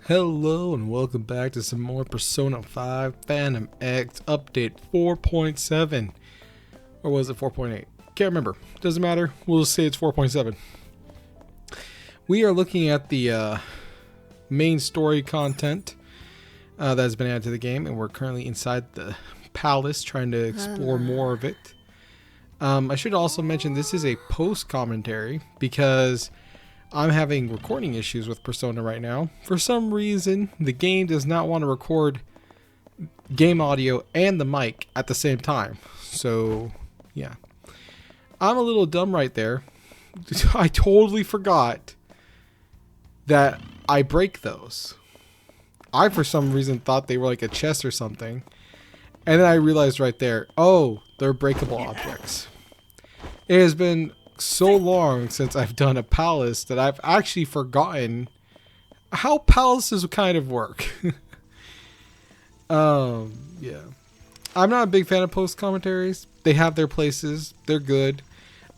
Hello and welcome back to some more Persona 5 Phantom X update 4.7. Or was it 4.8? Can't remember. Doesn't matter. We'll just say it's 4.7. We are looking at the main story content that has been added to the game, and we're currently inside the palace trying to explore more of it. I should also mention this is a post commentary because I'm having recording issues with Persona right now. For some reason, the game does not want to record game audio and the mic at the same time. So, yeah. I'm a little dumb right there. I totally forgot that I break those. I, for some reason, thought they were like a chest or something. And then I realized right there, oh, they're breakable objects. It has been so long since I've done a palace that I've actually forgotten how palaces kind of work. Yeah. I'm not a big fan of post commentaries. They have their places. They're good.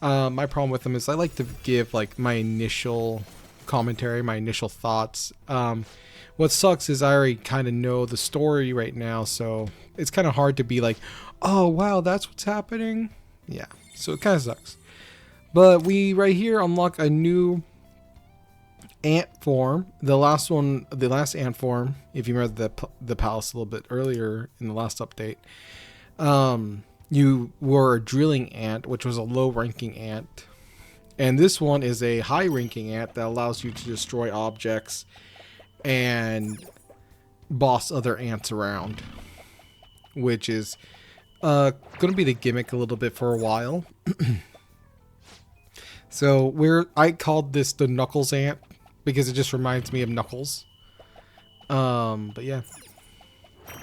My problem with them is I like to give like my initial commentary, my initial thoughts. What sucks is I already kind of know the story right now, so it's kind of hard to be like, oh wow, that's what's happening. Yeah, so it kind of sucks. But we right here unlock a new ant form. The last ant form, if you remember the palace a little bit earlier in the last update, you were a drilling ant, which was a low-ranking ant. And this one is a high-ranking ant that allows you to destroy objects and boss other ants around, which is going to be the gimmick a little bit for a while. So I called this the Knuckles ant because it just reminds me of Knuckles. But yeah.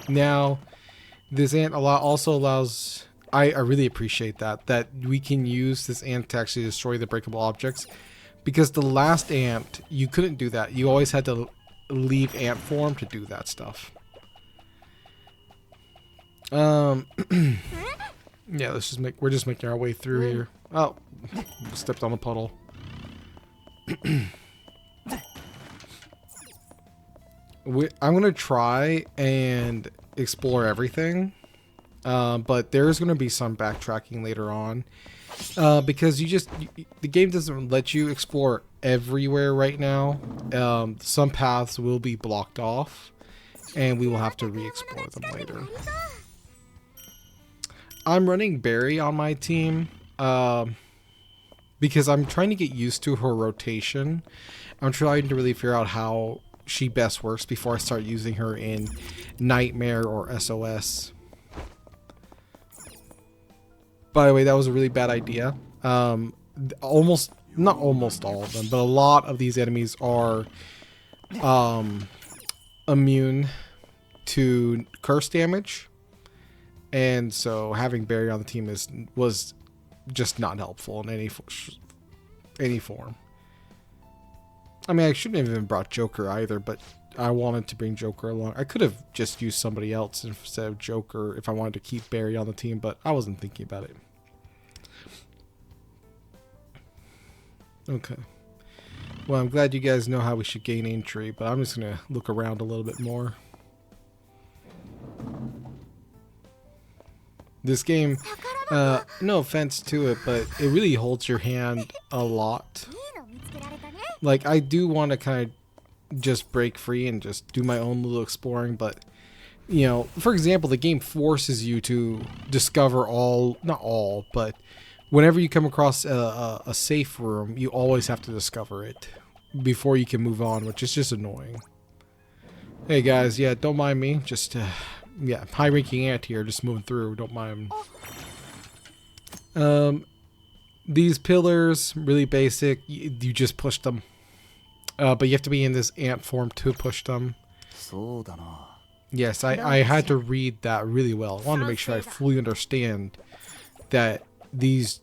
Now, this ant also allows... I really appreciate that we can use this ant to actually destroy the breakable objects. Because the last ant, you couldn't do that. You always had to leave ant form to do that stuff. Yeah, we're just making our way through here. Oh, stepped on a puddle. I'm gonna try and explore everything, but there's gonna be some backtracking later on, because the game doesn't let you explore everywhere right now. Some paths will be blocked off, and we will have to re-explore them later. I'm running Barry on my team because I'm trying to get used to her rotation. I'm trying to really figure out how she best works before I start using her in Nightmare or SOS. By the way, that was a really bad idea. Not almost all of them, but a lot of these enemies are immune to curse damage. And so having Barry on the team was just not helpful in any form. I mean, I shouldn't have even brought Joker either, but I wanted to bring Joker along. I could have just used somebody else instead of Joker if I wanted to keep Barry on the team, but I wasn't thinking about it. Okay. Well, I'm glad you guys know how we should gain entry, but I'm just going to look around a little bit more. This game, no offense to it, but it really holds your hand a lot. Like, I do want to kind of just break free and just do my own little exploring, but, you know, for example, the game forces you to discover not all, but whenever you come across a safe room, you always have to discover it before you can move on, which is just annoying. Hey guys, yeah, don't mind me, just... yeah, high-ranking ant here, just moving through. Don't mind. These pillars, really basic. You just push them. But you have to be in this ant form to push them. Yes, I had to read that really well. I wanted to make sure I fully understand that these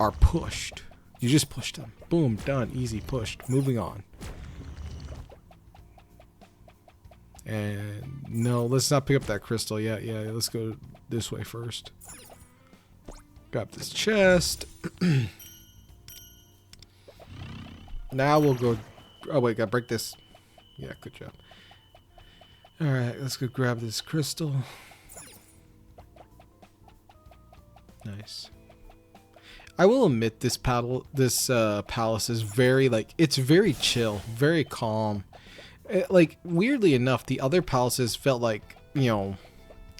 are pushed. You just push them. Boom, done. Easy, pushed. Moving on. And no, let's not pick up that crystal yet. Yeah, let's go this way first. Grab this chest. Now we'll go... Oh wait, gotta break this. Yeah, good job. Alright, let's go grab this crystal. Nice. I will admit this palace is very, like, it's very chill, very calm. Like, weirdly enough, the other palaces felt like, you know,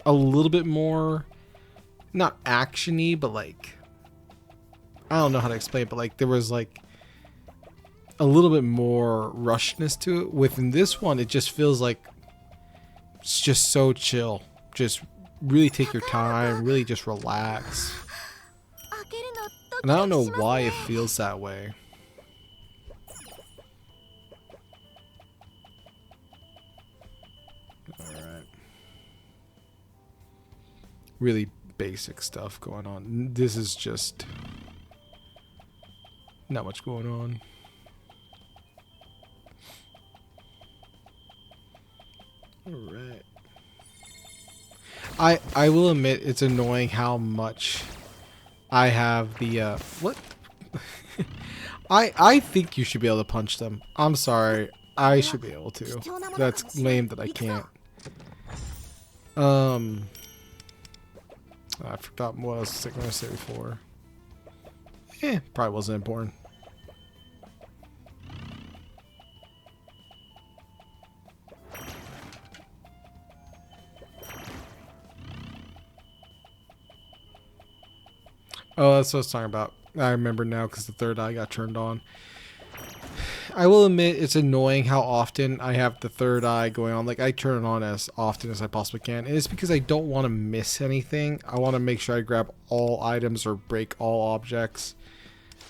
a little bit more, not action-y, but like, I don't know how to explain it, but like there was like a little bit more rushness to it. Within this one, it just feels like it's just so chill. Just really take your time, really just relax. And I don't know why it feels that way. Alright. Really basic stuff going on. This is just not much going on. Alright. I will admit it's annoying how much I have the what? I think you should be able to punch them. I'm sorry. I should be able to. That's lame that I can't. I forgot what I was going to say before. Probably wasn't important. Oh, that's what I was talking about. I remember now because the third eye got turned on. I will admit it's annoying how often I have the third eye going on. Like, I turn it on as often as I possibly can. And it's because I don't want to miss anything. I want to make sure I grab all items or break all objects.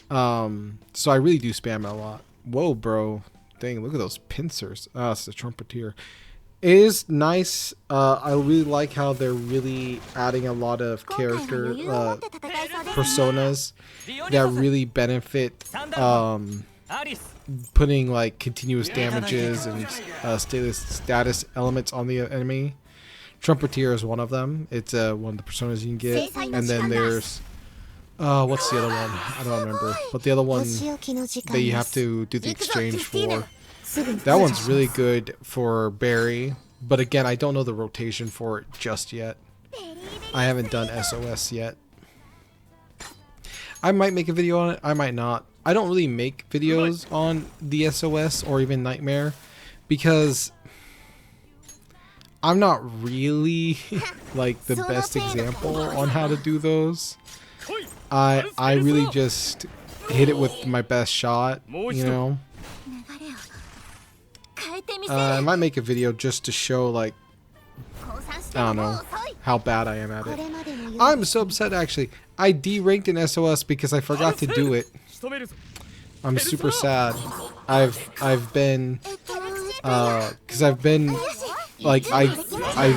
So I really do spam it a lot. Whoa, bro. Dang, look at those pincers. Ah, it's the trumpeter. It is nice. I really like how they're really adding a lot of character personas that really benefit putting like continuous damages and status elements on the enemy. Trumpeter is one of them. It's one of the personas you can get. And then there's what's the other one? I don't remember. But the other one that you have to do the exchange for. That one's really good for Barry, but again, I don't know the rotation for it just yet. I haven't done SOS yet. I might make a video on it, I might not. I don't really make videos on the SOS or even Nightmare because I'm not really like the best example on how to do those. I really just hit it with my best shot, you know. I might make a video just to show, like, I don't know, how bad I am at it. I'm so upset, actually. I deranked in SOS because I forgot to do it. I'm super sad. I've been, because I've been, like, I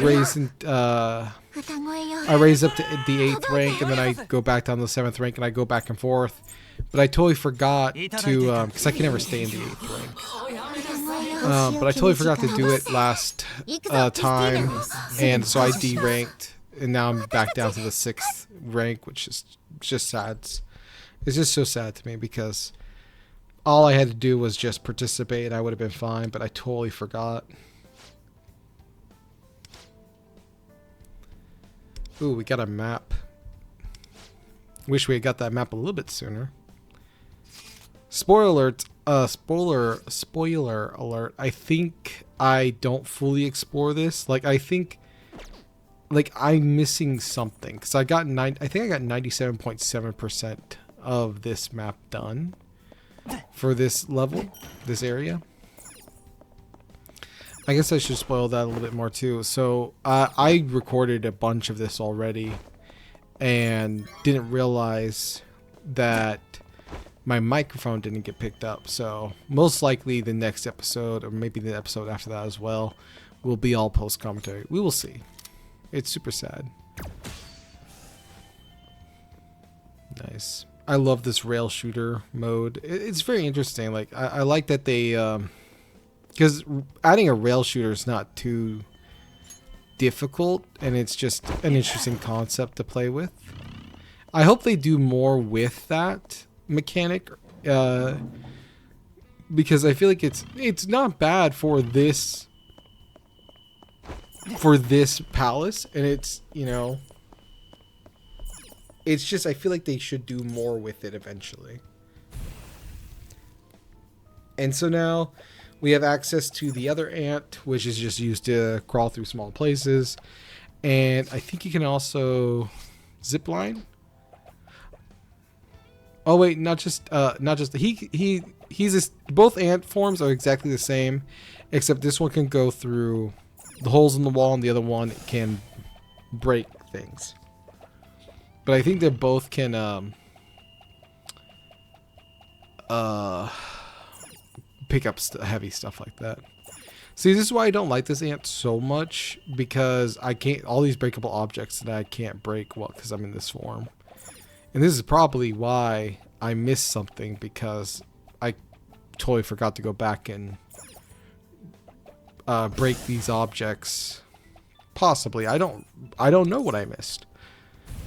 raised up to the 8th rank, and then I go back down to the 7th rank, and I go back and forth. But I totally forgot to, because I can never stay in the 8th rank. But I totally forgot to do it last time, and so I deranked, and now I'm back down to the 6th rank, which is just sad. It's just so sad to me because all I had to do was just participate, and I would have been fine, but I totally forgot. Ooh, we got a map. Wish we had got that map a little bit sooner. Spoiler alert, spoiler alert. I think I don't fully explore this. Like, I think, like, I'm missing something because I got I think I got 97.7% of this map done for this level, this area. I guess I should spoil that a little bit more too. So I recorded a bunch of this already and didn't realize that my microphone didn't get picked up. So most likely the next episode, or maybe the episode after that as well, will be all post commentary. We will see. It's super sad. Nice. I love this rail shooter mode. It's very interesting. Like, I like that they because adding a rail shooter is not too difficult, and it's just an interesting concept to play with. I hope they do more with that mechanic, because I feel like it's not bad for this for this palace, and it's, you know, it's just, I feel like they should do more with it eventually. And so now we have access to the other ant, which is just used to crawl through small places. And I think you can also zip line. Oh wait, he's both ant forms are exactly the same, except this one can go through the holes in the wall and the other one can break things. But I think they both can pick up heavy stuff like that. See, this is why I don't like this ant so much, because I can't, all these breakable objects that I can't break, well, because I'm in this form. And this is probably why I missed something, because I totally forgot to go back and break these objects. Possibly. I don't know what I missed.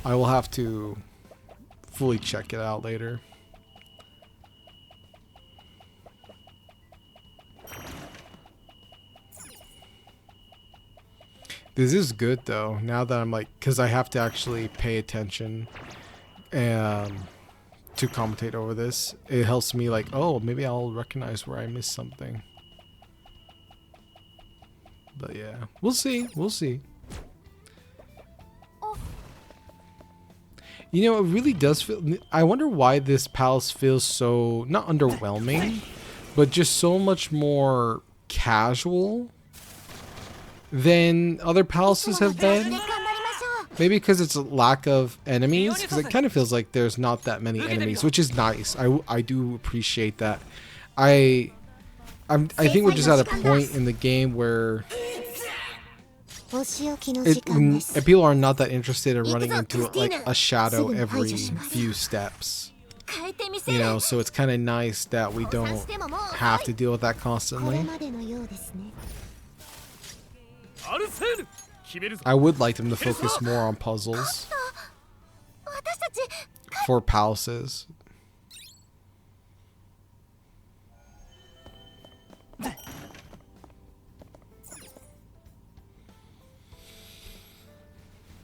I will have to fully check it out later. This is good though, now that I'm like, because I have to actually pay attention to commentate over this. It helps me like, oh, maybe I'll recognize where I missed something. But yeah, we'll see. We'll see. You know, it really does feel, I wonder why this palace feels so, not underwhelming, but just so much more casual than other palaces have been. Maybe because it's a lack of enemies, because it kind of feels like there's not that many enemies, which is nice. I do appreciate that. I think we're just at a point in the game where people are not that interested in running into like a shadow every few steps. You know, so it's kind of nice that we don't have to deal with that constantly. I would like them to focus more on puzzles for palaces.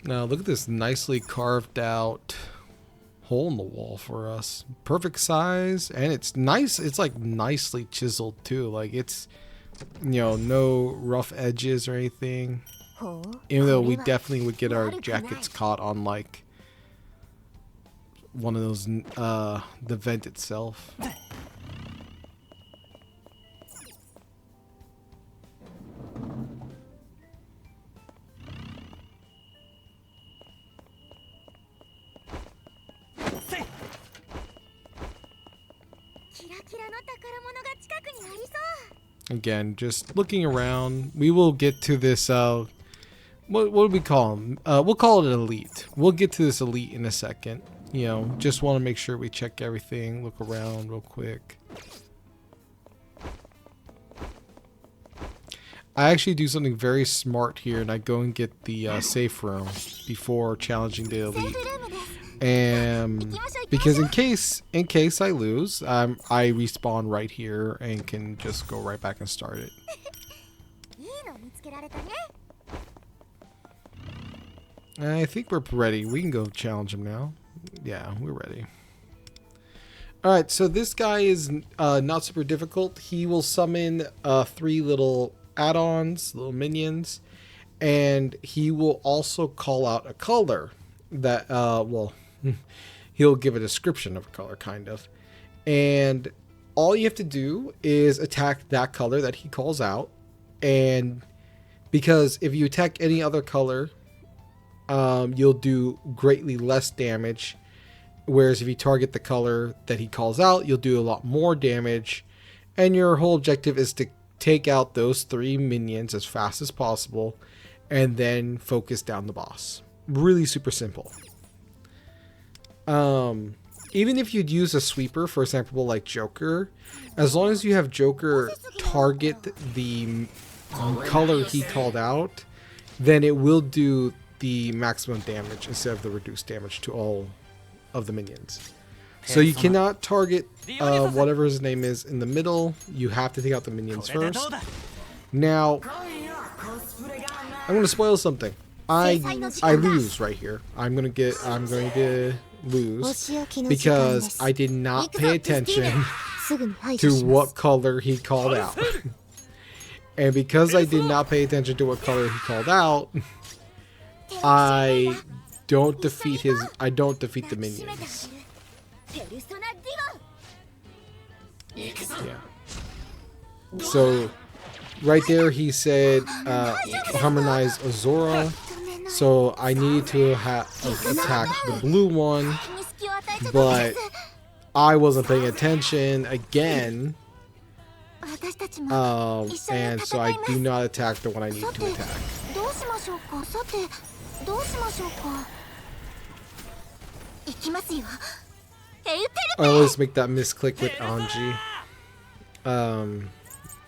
Now look at this nicely carved out hole in the wall for us. Perfect size, and it's nice. It's like nicely chiseled too. Like it's, you know, no rough edges or anything. Even though we definitely would get our jackets caught on like one of those, the vent itself. Again, just looking around. We will get to this, what do we call them? We'll call it an elite. We'll get to this elite in a second. You know, just want to make sure we check everything, look around real quick. I actually do something very smart here, and I go and get the safe room before challenging the elite. And because in case I lose, I respawn right here and can just go right back and start it. I think we're ready. We can go challenge him now. Yeah, we're ready. Alright, so this guy is not super difficult. He will summon 3 little add-ons, little minions, and he will also call out a color that, well, he'll give a description of a color, kind of. And all you have to do is attack that color that he calls out. And because if you attack any other color, you'll do greatly less damage. Whereas if you target the color that he calls out, you'll do a lot more damage. And your whole objective is to take out those 3 minions as fast as possible and then focus down the boss. Really super simple. Even if you'd use a sweeper, for example, like Joker, as long as you have Joker target the color he called out, then it will do the maximum damage instead of the reduced damage to all of the minions. So you cannot target whatever his name is in the middle. You have to take out the minions first. Now, I'm gonna spoil something. I lose right here. I'm going to lose because I did not pay attention to what color he called out. And because I did not pay attention to what color he called out, I don't defeat the minions. Yeah. So right there he said harmonize Azora. So I need to attack the blue one, but I wasn't paying attention again, and so I do not attack the one I need to attack. I always make that misclick with Anji.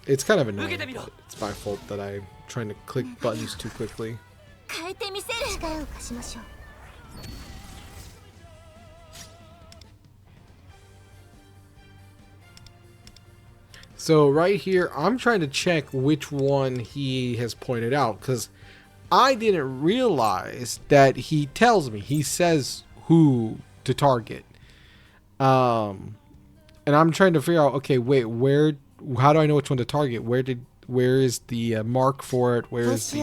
It's kind of annoying, but it's my fault that I'm trying to click buttons too quickly. So right here, I'm trying to check which one he has pointed out, because I didn't realize that he tells me. He says who to target. And I'm trying to figure out, okay, wait, how do I know which one to target? Where is the mark for it? Where is the,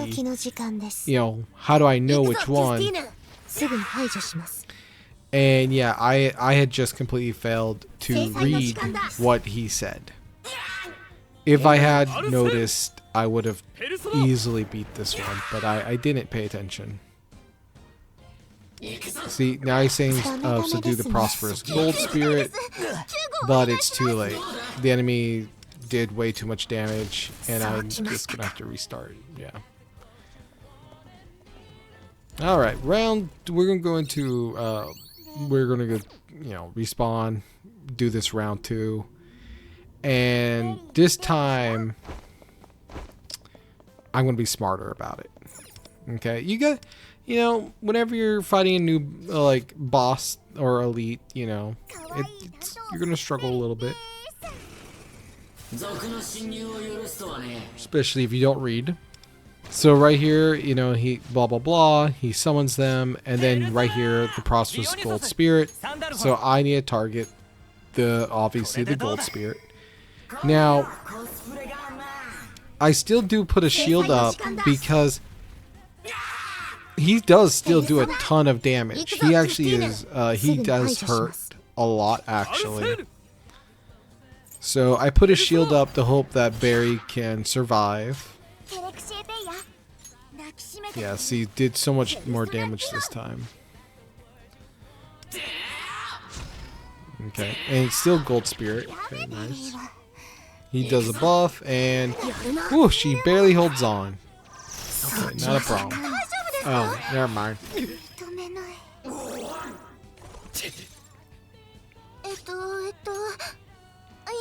how do I know which one? And yeah, I had just completely failed to read what he said. If I had noticed, I would have easily beat this one, but I didn't pay attention. See, now he's saying subdue the prosperous gold spirit, but it's too late. The enemy did way too much damage, and I'm just gonna have to restart. Yeah. Alright, we're gonna go into we're gonna go, respawn, do this round 2. And this time I'm gonna be smarter about it. Okay, you got, whenever you're fighting a new boss or elite, you're gonna struggle a little bit, especially if you don't read. So right here, he blah blah blah, he summons them, and then right here the prosperous gold spirit. So I need to target obviously the gold spirit. Now, I still do put a shield up because he does still do a ton of damage. He actually he does hurt a lot, actually. So I put a shield up to hope that Barry can survive. Yes, he did so much more damage this time. Okay, and it's still gold spirit. Very nice. He does a buff, and whoo, she barely holds on. Okay, not a problem. Oh, never mind.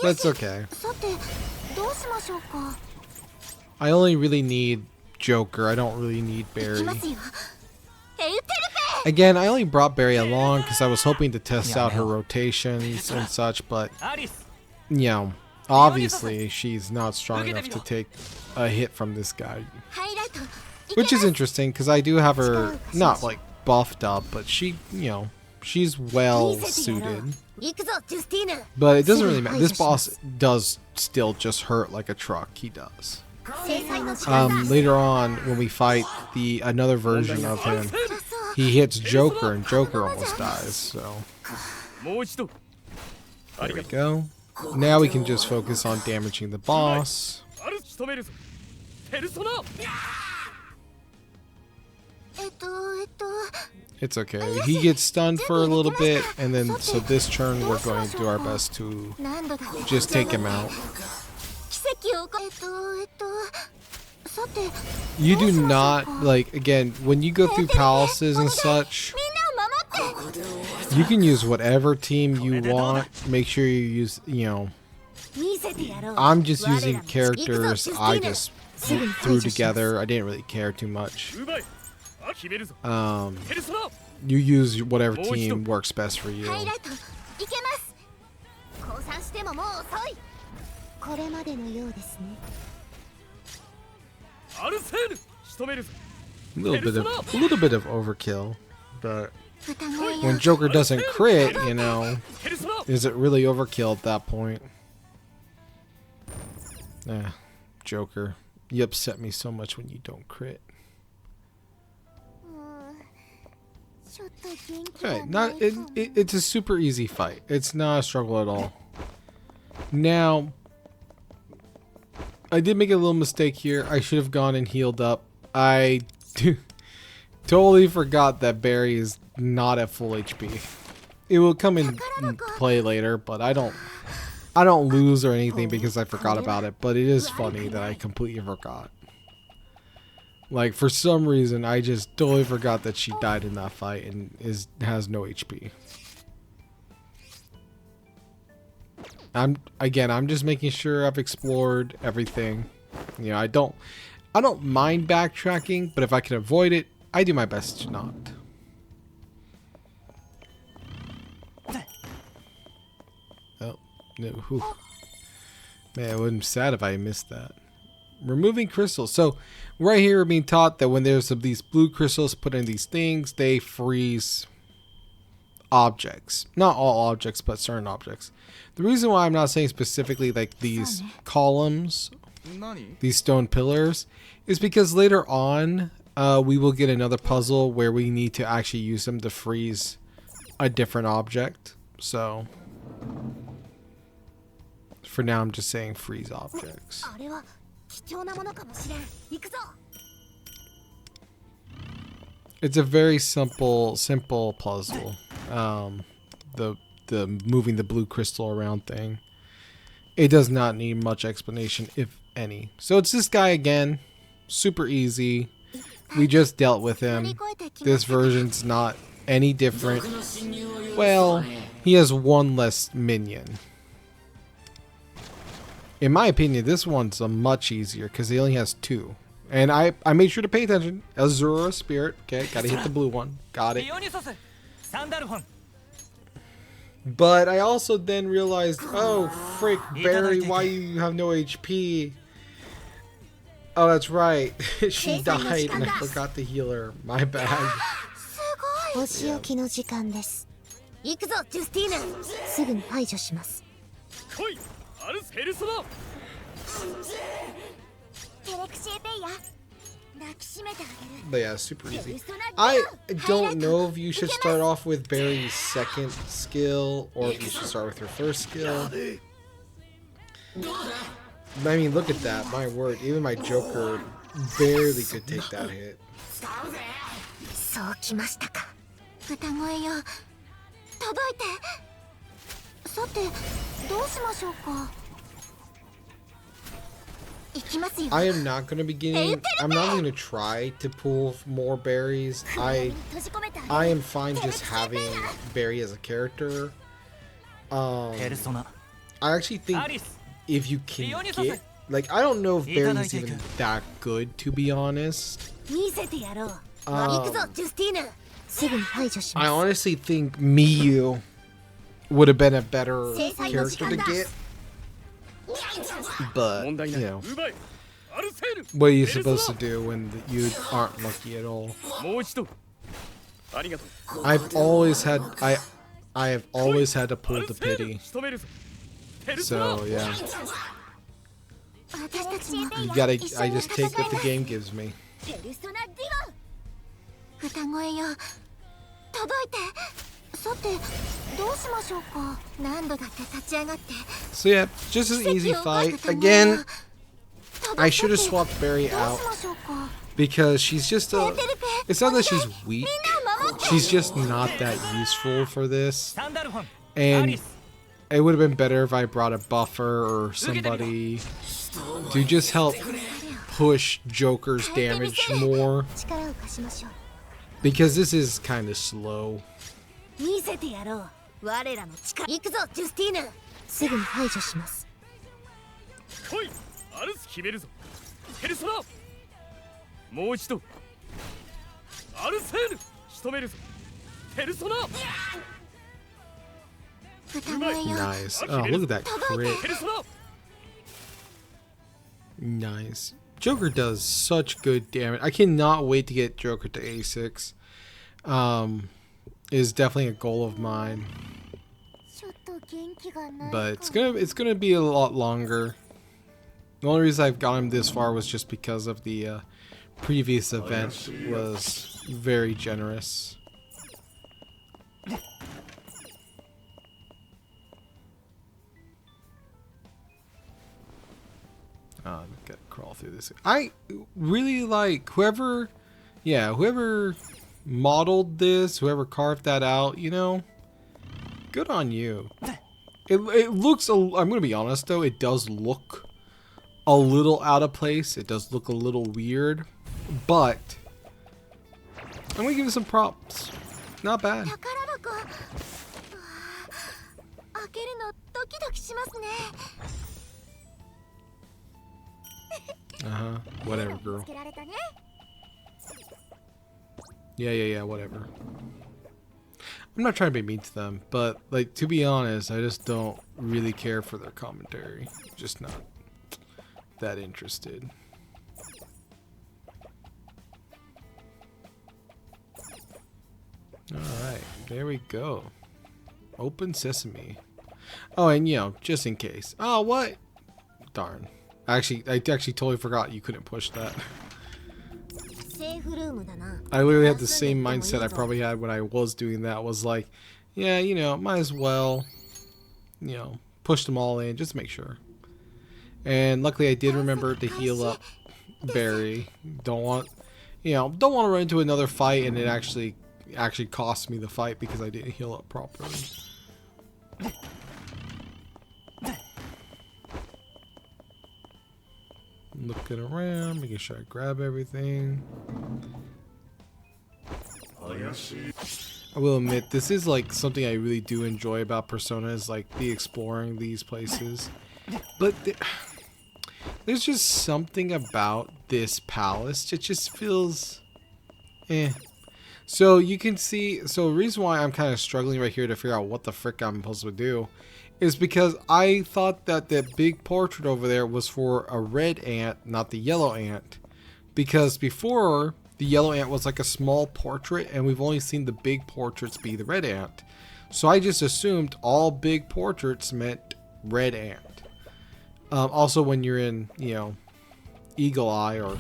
That's okay. I only really need Joker. I don't really need Barry. Again, I only brought Barry along because I was hoping to test out her rotations and such, but obviously she's not strong enough to take a hit from this guy. Which is interesting because I do have her not buffed up, but she's well suited. But it doesn't really matter. This boss does still just hurt like a truck. He does. Later on, when we fight another version of him, he hits Joker, and Joker almost dies. So there we go. Now we can just focus on damaging the boss. It's okay. He gets stunned for a little bit, and then so this turn we're going to do our best to just take him out. You do not, again, when you go through palaces and such, you can use whatever team you want. Make sure you use, I'm just using characters I just threw together. I didn't really care too much. You use whatever team works best for you. A little bit of overkill, but when Joker doesn't crit, you know, is it really overkill at that point? Joker, you upset me so much when you don't crit. Okay, it's a super easy fight. It's not a struggle at all. Now, I did make a little mistake here. I should have gone and healed up. I totally forgot that Barry is not at full HP. It will come in play later, but I don't lose or anything because I forgot about it. But it is funny that I completely forgot. Like, for some reason, I just totally forgot that she died in that fight and has no HP. I'm just making sure I've explored everything. You know, I don't mind backtracking, but if I can avoid it, I do my best to not. Oh, no. Whew. Man, I wouldn't be sad if I missed that. Removing crystals. So right here we're being taught that when there's these blue crystals put in these things, they freeze objects. Not all objects, but certain objects. The reason why I'm not saying specifically like these columns, these stone pillars, is because later on we will get another puzzle where we need to actually use them to freeze a different object. So for now I'm just saying freeze objects. It's a very simple puzzle. The moving the blue crystal around thing. It does not need much explanation, if any. So it's this guy again. Super easy. We just dealt with him. This version's not any different. Well, he has one less minion. In my opinion, this one's a much easier because he only has 2. And I made sure to pay attention. Azura Spirit. Okay, gotta hit the blue one. Got it. But I also then realized, oh, frick, Barry, why you have no HP? Oh, that's right. She died and I forgot to heal her. My bad. Yeah. But yeah, super easy. I don't know if you should start off with Barry's second skill or if you should start with her first skill. I mean, look at that. My word, even my Joker barely could take that hit. I am not going to be getting, I'm not going to try to pull more berries. I am fine just having Barry as a character. I actually think if you can get, like, I don't know if Barry's even that good, to be honest. I honestly think Miyu would have been a better character to get. But, you know, what are you supposed to do when you aren't lucky at all? I've always had to pull the pity. So yeah, I just take what the game gives me. So yeah, just an easy fight. Again, I should have swapped Barry out because she's just a, it's not that she's weak, she's just not that useful for this. And it would have been better if I brought a buffer or somebody to just help push Joker's damage more, because this is kind of slow. Nice. Oh, look at that crit. Nice. Joker does such good damage. I cannot wait to get Joker to A6. Is definitely a goal of mine. But it's gonna be a lot longer. The only reason I've got him this far was just because of the previous event was very generous. Gotta crawl through this. I really like whoever modeled this, whoever carved that out, you know, good on you. It looks, I'm gonna be honest though, it does look a little out of place. It does look a little weird, but I'm gonna give it some props. Not bad. Whatever, girl. Yeah, whatever. I'm not trying to be mean to them, but, like, to be honest, I just don't really care for their commentary. Just not that interested. Alright, there we go. Open sesame. Oh, and, you know, just in case. Oh, what? Darn. I actually totally forgot you couldn't push that. I literally had the same mindset I probably had when I was doing that. Was like, yeah, you know, might as well, you know, push them all in just to make sure. And luckily I did remember to heal up Barry. Don't want to run into another fight and it actually cost me the fight because I didn't heal up properly. Looking around, making sure I grab everything. I will admit, this is like something I really do enjoy about Persona, is like the exploring these places. But there's just something about this palace. It just feels eh. So you can see, so the reason why I'm kind of struggling right here to figure out what the frick I'm supposed to do is because I thought that that big portrait over there was for a red ant, not the yellow ant. Because before, the yellow ant was like a small portrait, and we've only seen the big portraits be the red ant. So I just assumed all big portraits meant red ant. Also, when you're in, you know, Eagle Eye or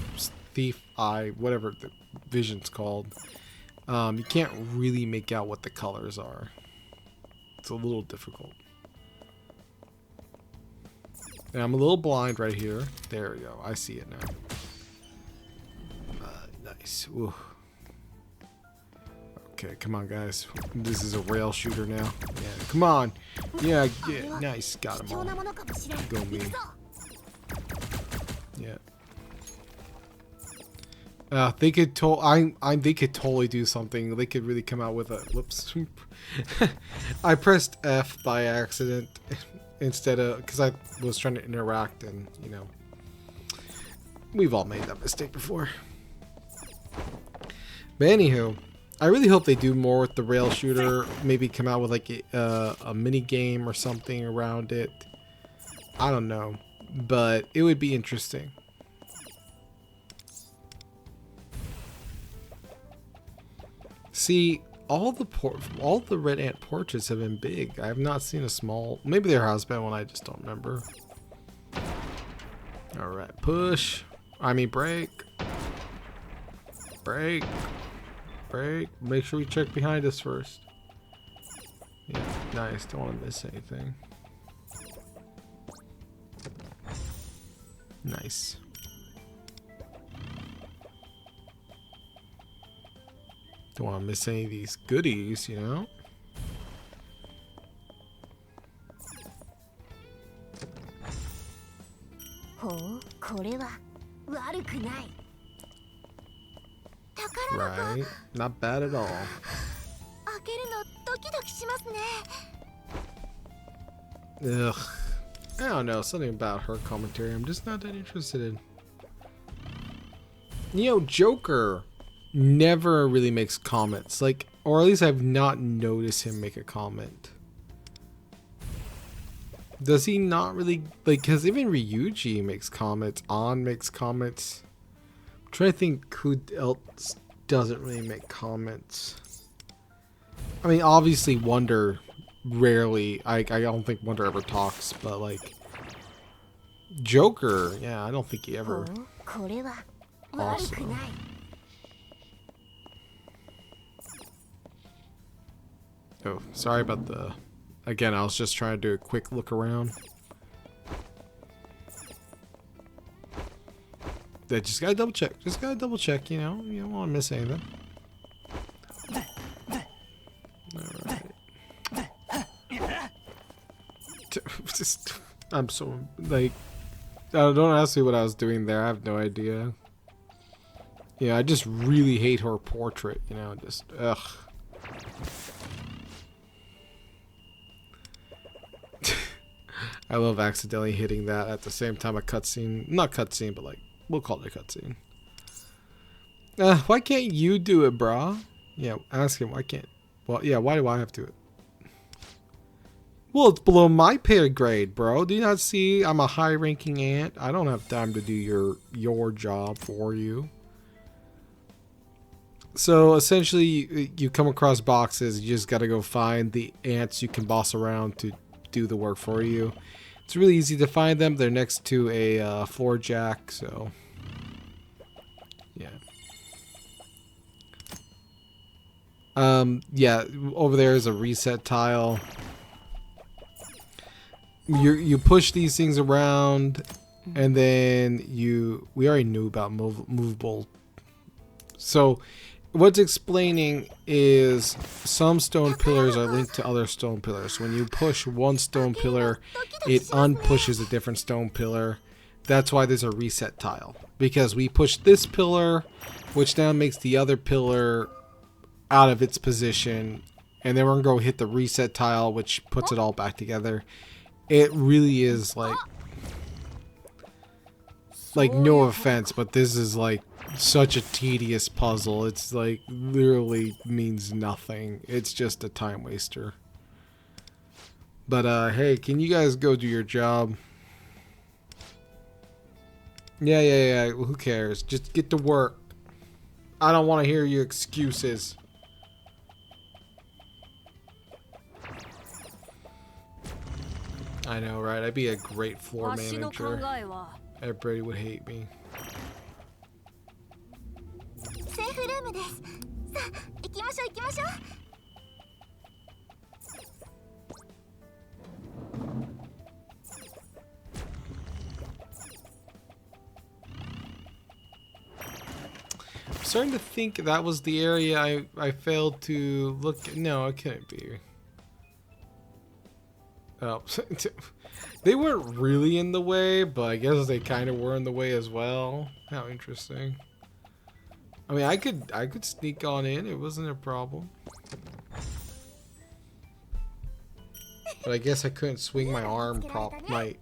Thief Eye, whatever the vision's called, you can't really make out what the colors are. It's a little difficult. And I'm a little blind right here. There we go. I see it now. Nice. Ooh. Okay, come on, guys. This is a rail shooter now. Yeah, come on. Yeah, nice. Got him all. Go me. Yeah. They could they could totally do something. They could really come out with a whoops. I pressed F by accident instead of, because I was trying to interact, and you know, we've all made that mistake before. But anywho, I really hope they do more with the rail shooter. Maybe come out with like a mini game or something around it. I don't know, but it would be interesting. See, all the red ant portraits have been big. I have not seen a small. Maybe there has been one, I just don't remember. All right, push. I mean break. Break. Break. Make sure we check behind us first. Yeah, nice. Don't want to miss anything. Nice. Don't want to miss any of these goodies, you know? Right. Not bad at all. Ugh. I don't know. Something about her commentary I'm just not that interested in. You know, Joker never really makes comments, like, or at least I've not noticed him make a comment. Does he not really like? Because even Ryuji makes comments. On makes comments. I'm trying to think who else doesn't really make comments. I mean, obviously Wonder rarely. I don't think Wonder ever talks, but like Joker, yeah, I don't think he ever. Awesome. Oh, sorry about the. Again, I was just trying to do a quick look around. They just gotta double check. Just gotta double check, you know? You don't want to miss anything. Alright. Just, I'm so, like, don't ask me what I was doing there. I have no idea. Yeah, I just really hate her portrait, you know? Just, ugh. I love accidentally hitting that at the same time a cutscene. Not cutscene, but like, we'll call it a cutscene. Why can't you do it, brah? Yeah, ask him, why can't... Well, yeah, why do I have to do it? Well, it's below my pay grade, bro. Do you not see I'm a high-ranking ant? I don't have time to do your job for you. So, essentially, you come across boxes. You just gotta go find the ants you can boss around to do the work for you. It's really easy to find them. They're next to a floor jack, so yeah. Yeah, over there is a reset tile. You push these things around, and then we already knew about movable. So what's explaining is some stone pillars are linked to other stone pillars. When you push one stone pillar, it unpushes a different stone pillar. That's why there's a reset tile. Because we push this pillar, which now makes the other pillar out of its position. And then we're going to go hit the reset tile, which puts it all back together. It really is like no offense, but this is like such a tedious puzzle. It's like literally means nothing. It's just a time waster. But hey, can you guys go do your job? Yeah. Who cares? Just get to work. I don't want to hear your excuses. I know, right? I'd be a great floor manager. Everybody would hate me. I'm starting to think that was the area I failed to look at. No, it couldn't be. Oh, they weren't really in the way, but I guess they kind of were in the way as well. How interesting. I mean, I could sneak on in. It wasn't a problem. But I guess I couldn't swing my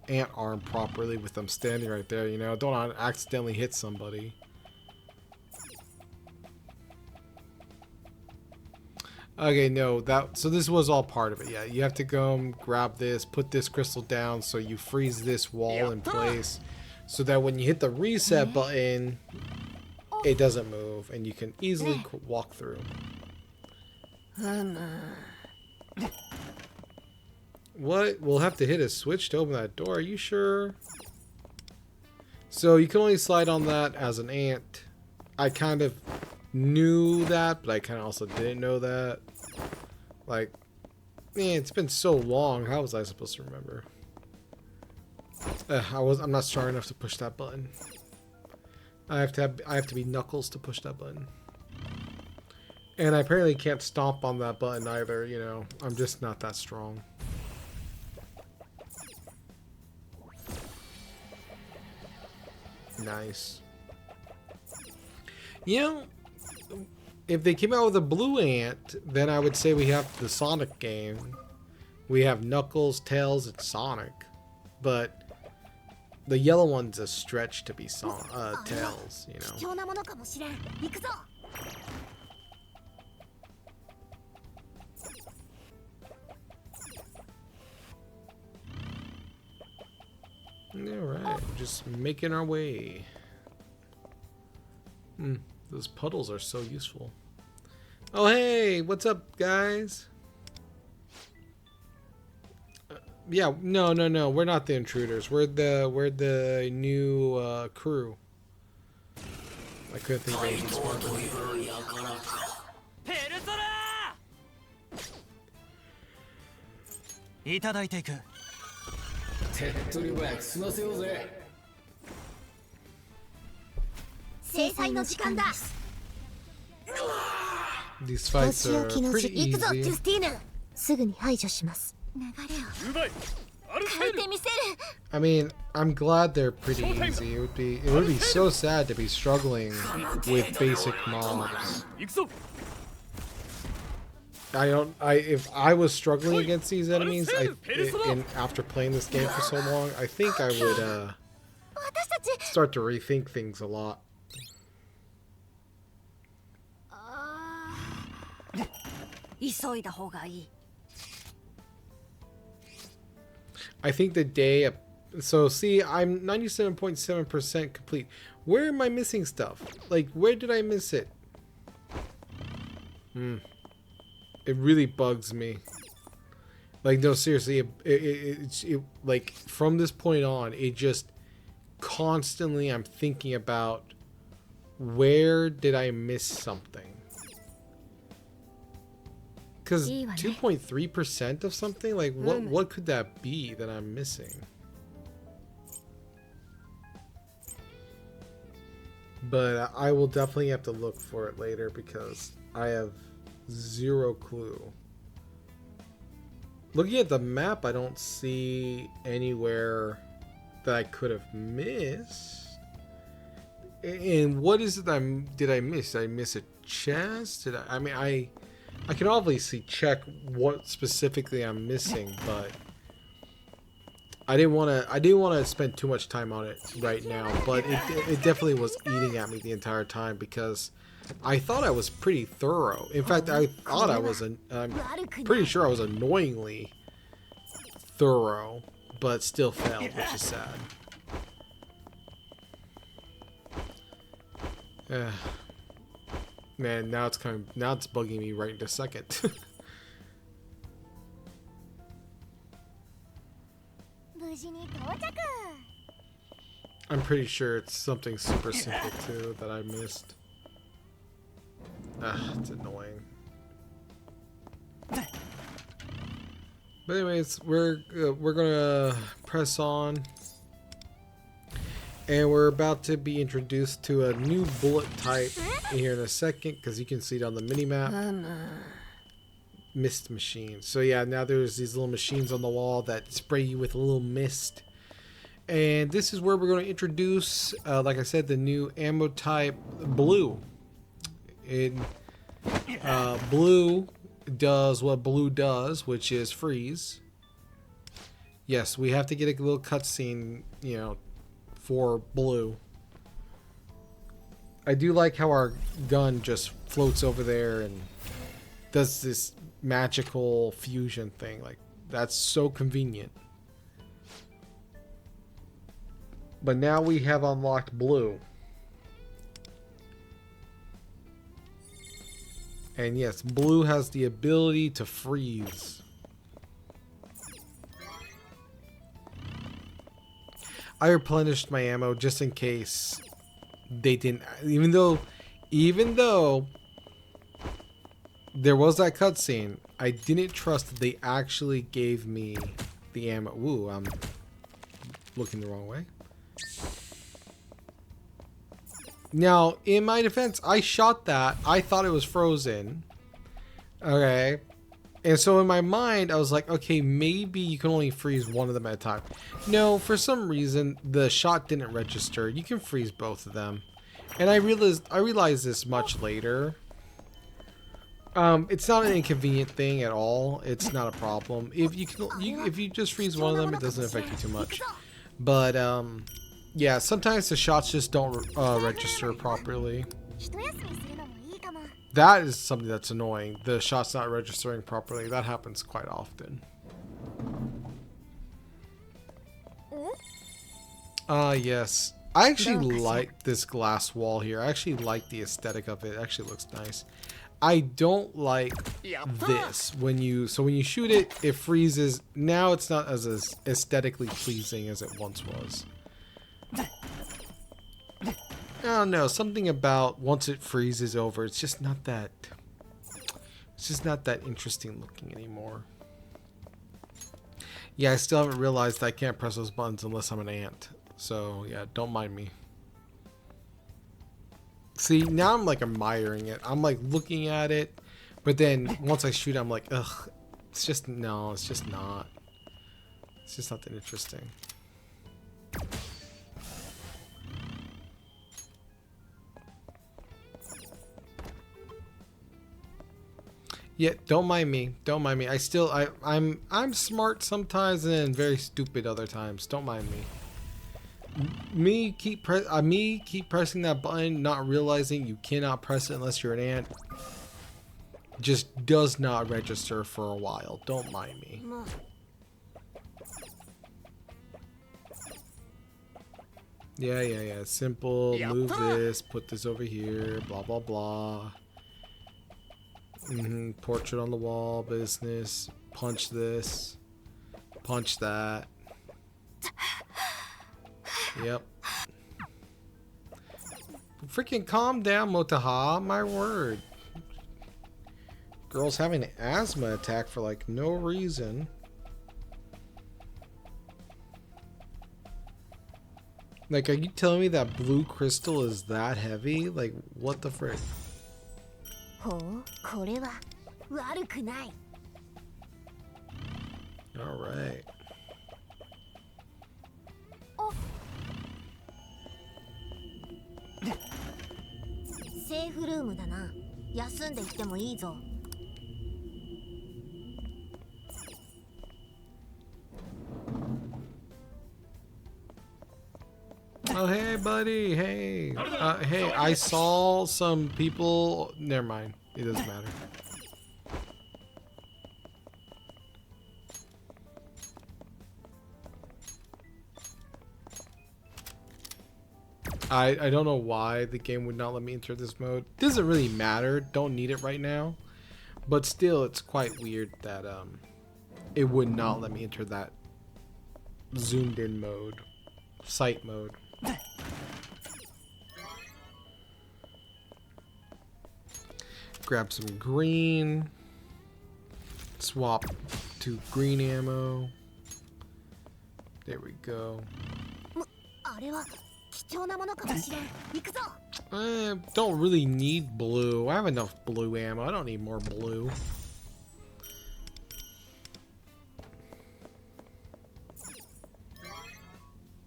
ant arm properly with them standing right there, you know? Don't accidentally hit somebody. Okay, no, so this was all part of it. Yeah, you have to go grab this, put this crystal down so you freeze this wall in place so that when you hit the reset button, it doesn't move and you can easily walk through. What? We'll have to hit a switch to open that door. Are you sure? So you can only slide on that as an ant. I kind of knew that, but I kind of also didn't know that. Like, man, it's been so long. How was I supposed to remember? I'm not strong enough to push that button. I have to be Knuckles to push that button. And I apparently can't stomp on that button either, you know. I'm just not that strong. Nice. You know, if they came out with a blue ant, then I would say we have the Sonic game. We have Knuckles, Tails, and Sonic. But the yellow one's a stretch to be Tails, you know. Alright, just making our way. Those puddles are so useful. Oh hey, what's up guys? Yeah, no, we're not the intruders. We're the new crew. I couldn't think of anything smart. These fights are pretty easy. I mean, I'm glad they're pretty easy. It would be so sad to be struggling with basic mobs. If I was struggling against these enemies, and after playing this game for so long, I think I would start to rethink things a lot. I think the day. So see, I'm 97.7% complete. Where am I missing stuff? Like, where did I miss it? It really bugs me. Like, no, seriously, it like from this point on, it just constantly I'm thinking about where did I miss something? Because 2.3% of something, like what could that be that I'm missing? But I will definitely have to look for it later because I have zero clue. Looking at the map, I don't see anywhere that I could have missed. And what is it did I miss? Did I miss a chest? I mean, I can obviously check what specifically I'm missing, but I didn't want to spend too much time on it right now. But it definitely was eating at me the entire time because I thought I was pretty thorough. In fact, I thought I'm pretty sure I was annoyingly thorough, but still failed, which is sad. Man, now it's bugging me right in a second. I'm pretty sure it's something super simple too that I missed. It's annoying. But anyways, we're gonna press on. And we're about to be introduced to a new bullet type here in a second, because you can see it on the mini-map. Mist machine. So yeah, now there's these little machines on the wall that spray you with a little mist. And this is where we're going to introduce, like I said, the new ammo type, blue. Blue does what blue does, which is freeze. Yes, we have to get a little cutscene, you know, for blue. I do like how our gun just floats over there and does this magical fusion thing. Like, that's so convenient. But now we have unlocked blue. And yes, blue has the ability to freeze. I replenished my ammo just in case they didn't, even though there was that cutscene, I didn't trust that they actually gave me the ammo. Ooh, I'm looking the wrong way. Now, in my defense, I shot that. I thought it was frozen. Okay. And so in my mind, I was like, okay, maybe you can only freeze one of them at a time. No, for some reason, the shot didn't register. You can freeze both of them. And I realized this much later. It's not an inconvenient thing at all. It's not a problem. If you just freeze one of them, it doesn't affect you too much. But yeah, sometimes the shots just don't register properly. That is something that's annoying. The shot's not registering properly. That happens quite often. Yes. I actually like this glass wall here. I actually like the aesthetic of it. It actually looks nice. I don't like this. When you shoot it, it freezes. Now it's not as aesthetically pleasing as it once was. I don't know. Something about once it freezes over, it's just not that interesting looking anymore. Yeah, I still haven't realized I can't press those buttons unless I'm an ant. So, yeah, don't mind me. See, now I'm like admiring it. I'm like looking at it, but then once I shoot, I'm like, ugh. It's just, no, it's just not. It's just not that interesting. Yeah, don't mind me. Don't mind me. I'm smart sometimes and very stupid other times. Don't mind me. Me keep pressing that button, not realizing you cannot press it unless you're an ant, just does not register for a while. Don't mind me. Yeah. Simple. Move this. Put this over here. Blah blah blah. Portrait on the wall. Business. Punch this. Punch that. Yep. Freaking calm down, Motaha. My word. Girl's having an asthma attack for like no reason. Like, are you telling me that blue crystal is that heavy? Like, what the frick? Alright. Oh, hey, buddy. Hey. Hey, I saw some people. Never mind. It doesn't matter. I don't know why the game would not let me enter this mode. Doesn't really matter. Don't need it right now. But still, it's quite weird that it would not let me enter that zoomed in mode. Sight mode. Grab some green. Swap to green ammo. There we go. Don't really need blue. I have enough blue ammo. I don't need more blue.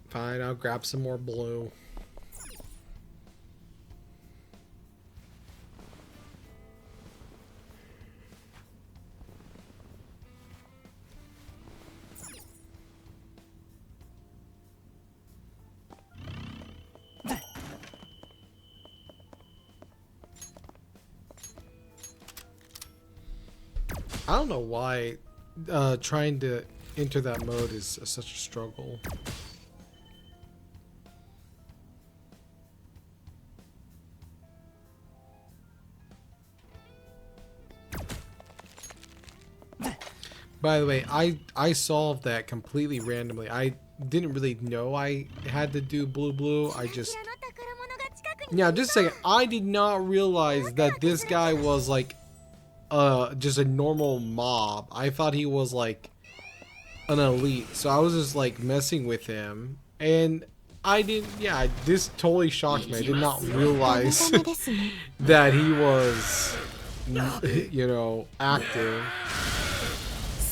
Fine, I'll grab some more blue. I don't know why trying to enter that mode is such a struggle. By the way, I solved that completely randomly. I didn't really know I had to do blue. I just... Yeah, just a second. I did not realize that this guy was like just a normal mob. I thought he was like an elite. So I was just like messing with him. And I didn't... Yeah, this totally shocked me. I did not realize that he was, you know, active.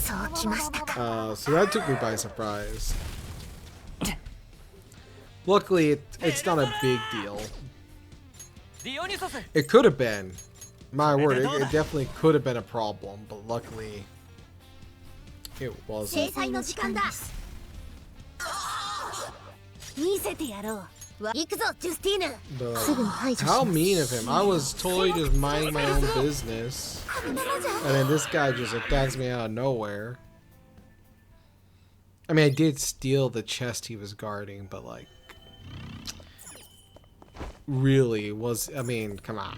So that took me by surprise. Luckily, it's not a big deal. It could have been. My word, it definitely could have been a problem, but luckily, it wasn't. How mean of him. I was totally just minding my own business. And then this guy just attacks me out of nowhere. I mean, I did steal the chest he was guarding, but like, really was, I mean, come on.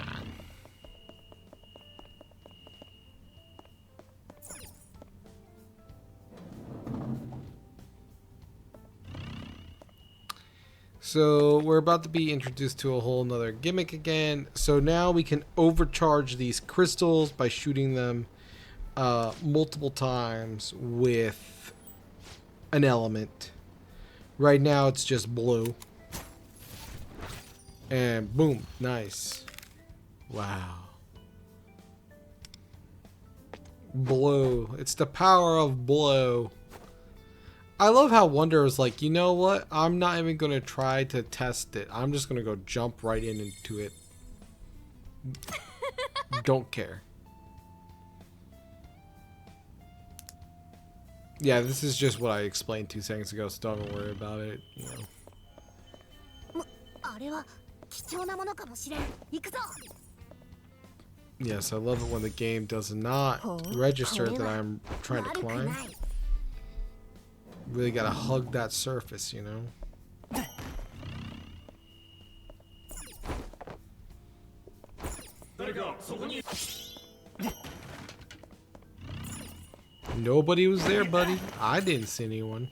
So we're about to be introduced to a whole nother gimmick again. So now we can overcharge these crystals by shooting them multiple times with an element. Right now it's just blue. And boom, nice. Wow. Blue. It's the power of blue. I love how Wonder was like, you know what? I'm not even going to try to test it. I'm just going to go jump right into it. Don't care. Yeah, this is just what I explained 2 seconds ago, so don't even worry about it. You know. Yes, I love it when the game does not register that I'm trying to climb. Really gotta hug that surface, you know? Nobody was there, buddy. I didn't see anyone.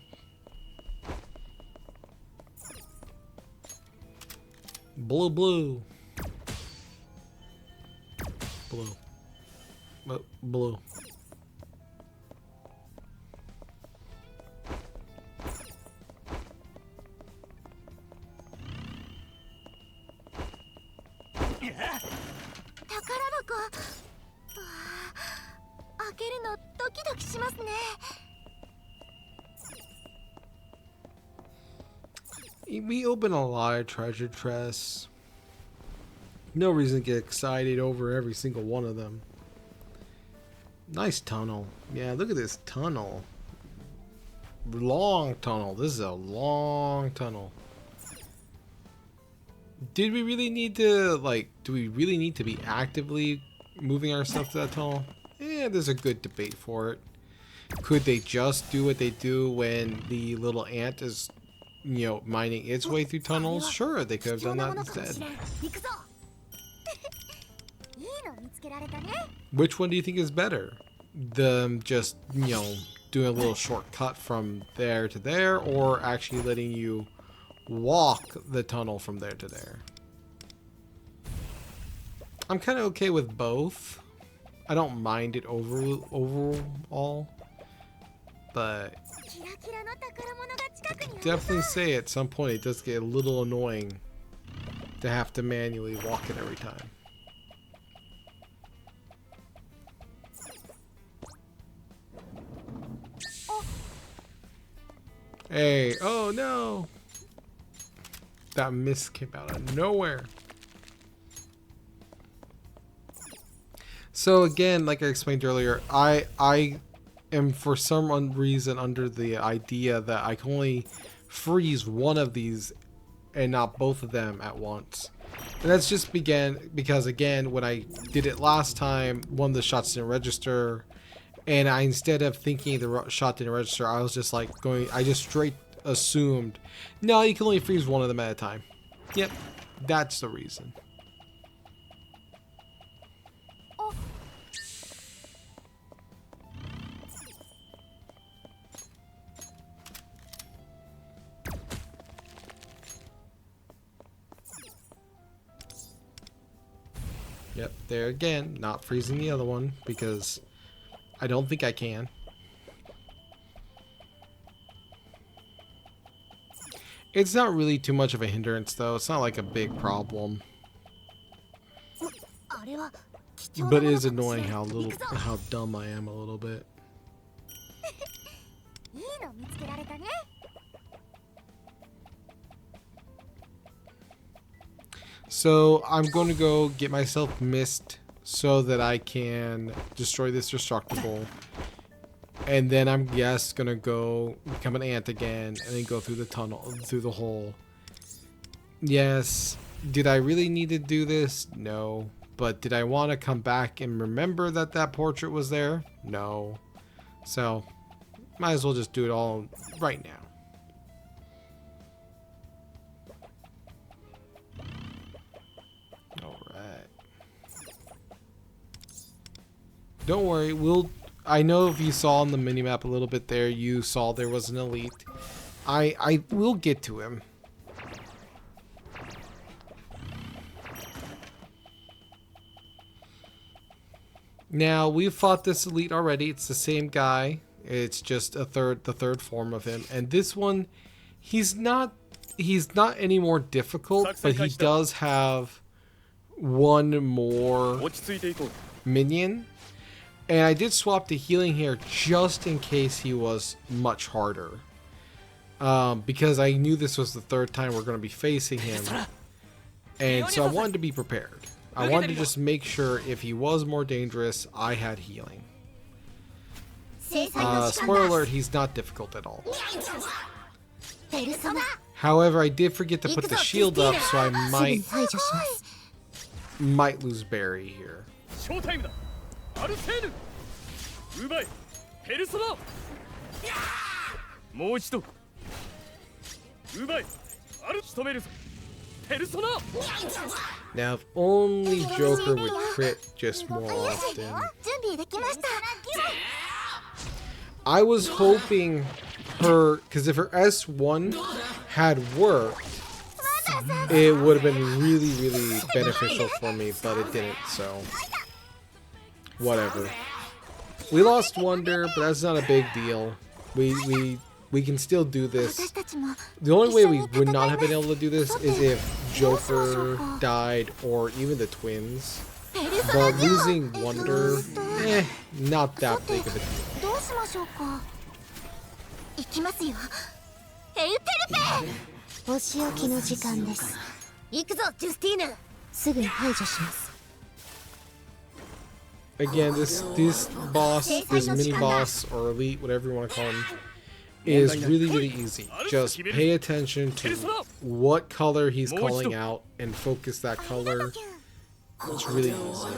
Blue, blue. Blue. Blue. We open a lot of treasure chests. No reason to get excited over every single one of them. Nice tunnel. Yeah, look at this tunnel. Long tunnel. This is a long tunnel. Did we really need to, like, do we really need to be actively moving ourselves to that tunnel? Yeah, there's a good debate for it. Could they just do what they do when the little ant is, you know, mining its way through tunnels? Sure, they could have done that instead. Which one do you think is better? Them just, you know, doing a little shortcut from there to there, or actually letting you walk the tunnel from there to there? I'm kind of okay with both. I don't mind it overall, but I can definitely say at some point it does get a little annoying to have to manually walk it every time. Hey, oh no! That mist came out of nowhere. So again, like I explained earlier, I am for some reason under the idea that I can only freeze one of these and not both of them at once. And that's just because again, when I did it last time, one of the shots didn't register. And I, instead of thinking the shot didn't register, I was just like I just straight assumed, no, you can only freeze one of them at a time. Yep, that's the reason. Yep, there again, not freezing the other one because I don't think I can. It's not really too much of a hindrance though. It's not like a big problem. But it is annoying how dumb I am a little bit. So I'm going to go get myself mist so that I can destroy this destructible. And then I'm gonna go become an ant again and then go through the tunnel, through the hole. Yes. Did I really need to do this? No. But did I want to come back and remember that that portrait was there? No. So might as well just do it all right now. Don't worry. I know if you saw on the minimap a little bit there, you saw there was an elite. I will get to him. Now, we've fought this elite already. It's the same guy. It's just the third form of him. And this one, he's not any more difficult, but he does have one more minion. And I did swap to healing here just in case he was much harder. Because I knew this was the third time we're going to be facing him. And so I wanted to be prepared. I wanted to just make sure if he was more dangerous, I had healing. Spoiler alert, he's not difficult at all. However, I did forget to put the shield up, so I might lose Barry here. Now, if only Joker would crit just more often. I was hoping because if her S1 had worked, it would have been really, really beneficial for me, but it didn't, so whatever. We lost Wonder, but that's not a big deal. We can still do this. The only way we would not have been able to do this is if Joker died or even the twins. But losing Wonder, not that big of a deal. Again, this mini boss or elite, whatever you want to call him, is really, really easy. Just pay attention to what color he's calling out and focus that color. It's really easy.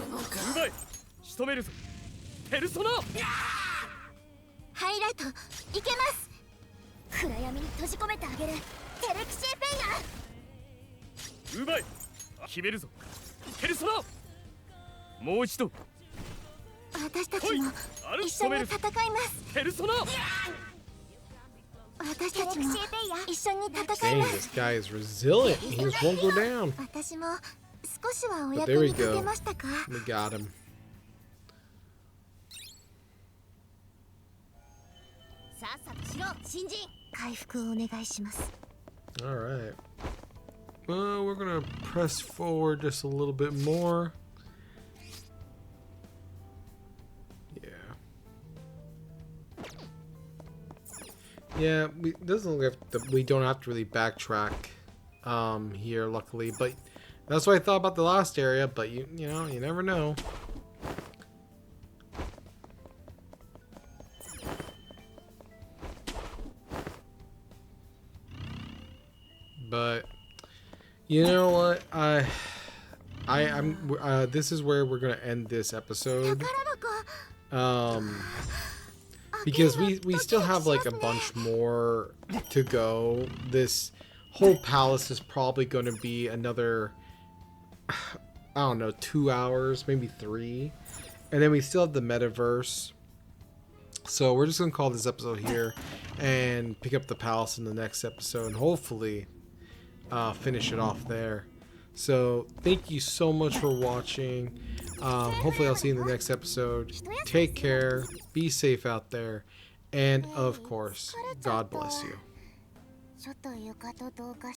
Dang, this guy is resilient. He just won't go down. But there we go. We got him. Alright. Well, we're gonna press forward just a little bit more. Yeah, it doesn't look like we don't have to really backtrack here, luckily. But that's what I thought about the last area. But you know, you never know. But you know what? I'm this is where we're gonna end this episode. Because we still have like a bunch more to go. This whole palace is probably going to be another, I don't know, 2 hours, maybe 3. And then we still have the metaverse. So we're just going to call this episode here and pick up the palace in the next episode and hopefully finish it off there. So thank you so much for watching. Hopefully I'll see you in the next episode. Take care. Be safe out there. And of course, God bless you.